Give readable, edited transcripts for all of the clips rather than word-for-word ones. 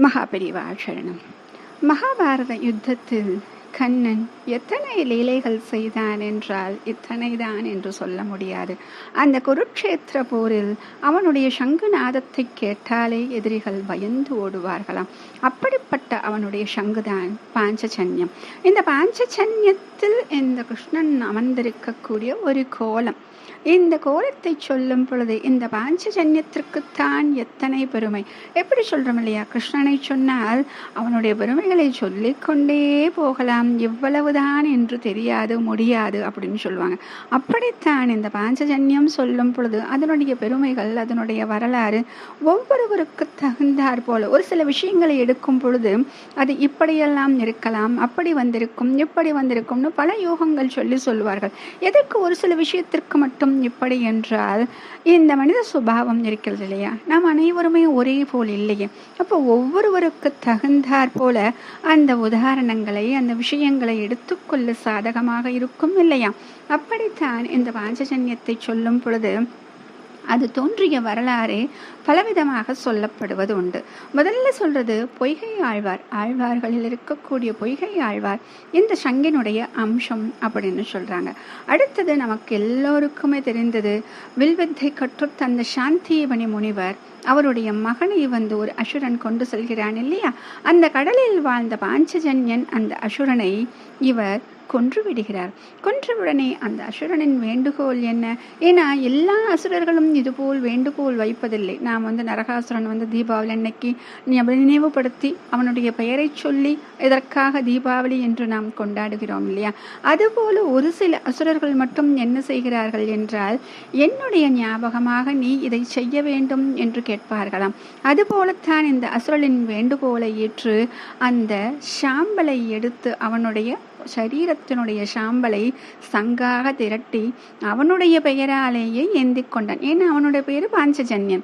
மகாபெரிவா சரணம். மகாபாரத யுத்தத்தில் கண்ணன் எத்தனை லீலைகள் செய்தான் என்றால் இத்தனைதான் என்று சொல்ல முடியாது. அந்த குருட்சேத்திர போரில் அவனுடைய சங்குநாதத்தை கேட்டாலே எதிரிகள் பயந்து ஓடுவார்களாம். அப்படிப்பட்ட அவனுடைய சங்குதான் பாஞ்சஜன்யம். இந்த பாஞ்சஜன்யத்தில் இந்த கிருஷ்ணன் அமர்ந்திருக்கக்கூடிய ஒரு கோலம். இந்த கோலத்தை சொல்லும் பொழுது இந்த பாஞ்சஜன்யத்திற்குத்தான் எத்தனை பெருமை. எப்படி சொல்றோம் இல்லையா, கிருஷ்ணனை சொன்னால் அவனுடைய பெருமைகளை சொல்லிக்கொண்டே போகலாம், இவ்வளவுதான் என்று தெரியாது முடியாது அப்படின்னு சொல்லுவாங்க. அப்படித்தான் இந்த பாஞ்சஜன்யம் சொல்லும் பொழுது அதனுடைய பெருமைகள், அதனுடைய வரலாறு ஒவ்வொருவருக்கு தகுந்தாற் போல ஒரு சில விஷயங்களை எடுக்கும் பொழுது அது இப்படியெல்லாம் இருக்கலாம், அப்படி வந்திருக்கும், இப்படி வந்திருக்கும்னு பல யோகங்கள் சொல்லுவார்கள். எதற்கு ஒரு சில விஷயத்திற்கு மட்டும் இப்படி என்றால் இந்த மனித சுபாவம் இருக்கிறது இல்லையா, நாம் அனைவருமே ஒரே போல் இல்லையே. அப்போ ஒவ்வொருவருக்கு தகுந்தாற் போல அந்த உதாரணங்களை, அந்த விஷயங்களை எடுத்துக்கொள்ள சாதகமாக இருக்கும் இல்லையா. அப்படித்தான் இந்த பாஞ்சஜன்யத்தை சொல்லும் பொழுது அது தோன்றிய வரலாறே பலவிதமாக சொல்லப்படுவது உண்டு. முதல்ல சொல்றது பொய்கை ஆழ்வார். ஆழ்வார்களில் இருக்கக்கூடிய பொய்கை ஆழ்வார் இந்த சங்கினுடைய அம்சம் அப்படின்னு சொல்றாங்க. அடுத்தது நமக்கு எல்லோருக்குமே தெரிந்தது, வில்வித்தை கற்றுத் தந்த சாந்தியபனி முனிவர் அவருடைய மகனை ஒரு அசுரன் கொண்டு செல்கிறான் இல்லையா. அந்த கடலில் வாழ்ந்த பாஞ்சஜன்யன் அந்த அசுரனை இவர் கொன்று விடுகிறார். கொன்றவுடனே அந்த அசுரனின் வேண்டுகோள் என்ன? ஏன்னா எல்லா அசுரர்களும் இதுபோல் வேண்டுகோள் வைப்பதில்லை. நாம் நரகாசுரன் தீபாவளி அன்னைக்கு நினைவுபடுத்தி அவனுடைய பெயரை சொல்லி இதற்காக தீபாவளி என்று நாம் கொண்டாடுகிறோம் இல்லையா. அதுபோல ஒரு சில அசுரர்கள் மட்டும் என்ன செய்கிறார்கள் என்றால், என்னுடைய ஞாபகமாக நீ இதை செய்ய வேண்டும் என்று கேட்பார்களாம். அதுபோலத்தான் இந்த அசுரனின் வேண்டுகோளை ஏற்று அந்த சாம்பலை எடுத்து அவனுடைய சரீரத்தினுடைய சாம்பலை சங்காக திரட்டி அவனுடைய பெயராலேயே ஏந்தி கொண்டான். ஏன்னா அவனுடைய பேரு பாஞ்சஜன்யன்.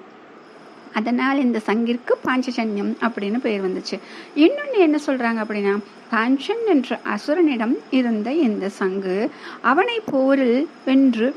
அதனால் இந்த சங்கிற்கு பாஞ்சஜன்யம் அப்படின்னு பெயர் வந்துச்சு. இன்னொன்னு என்ன சொல்றாங்க அப்படின்னா, பாஞ்சன் என்ற அசுரனிடம் இருந்த இந்த சங்கு அவனை போரில்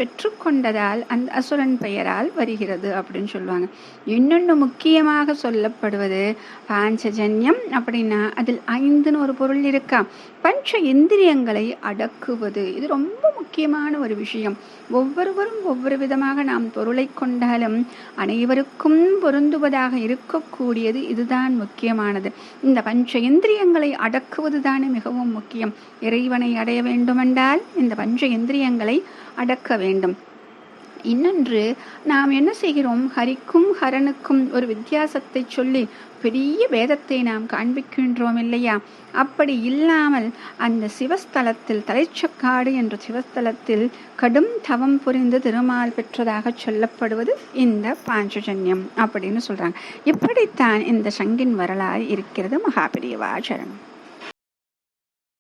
வெற்று கொண்டதால் அந்த அசுரன் பெயரால் வருகிறது அப்படின்னு சொல்லுவாங்க. இன்னொன்று முக்கியமாக சொல்லப்படுவது பாஞ்சஜன்யம் அப்படின்னா அதில் 5ன்னு ஒரு பொருள் இருக்கா. பஞ்ச இந்திரியங்களை அடக்குவது, இது ரொம்ப முக்கியமான ஒரு விஷயம். ஒவ்வொருவரும் ஒவ்வொரு விதமாக நாம் பொருளை கொண்டாலும் அனைவருக்கும் பொருந்துவதாக இருக்கக்கூடியது இதுதான் முக்கியமானது. இந்த பஞ்ச இந்திரியங்களை அடக்குவது தானே மிகவும் முக்கியம். இறைவனை அடைய வேண்டுமென்றால் இந்த பஞ்ச இந்திரியங்களை அடக்க வேண்டும். இன்னொன்று, நாம் என்ன செய்கிறோம், ஹரிக்கும் ஹரனுக்கும் ஒரு வித்தியாசத்தை சொல்லி பெரிய வேதத்தை நாம் காண்பிக்கின்றோம் இல்லையா. அப்படி இல்லாமல் அந்த சிவஸ்தலத்தில், தலைச்சக்காடு என்ற சிவஸ்தலத்தில் கடும் தவம் புரிந்து திருமால் பெற்றதாக சொல்லப்படுவது இந்த பாஞ்சஜன்யம் அப்படின்னு சொல்றாங்க. இப்படித்தான் இந்த சங்கின் வரலாறு இருக்கிறது. மகாபெரிவா சரணம்.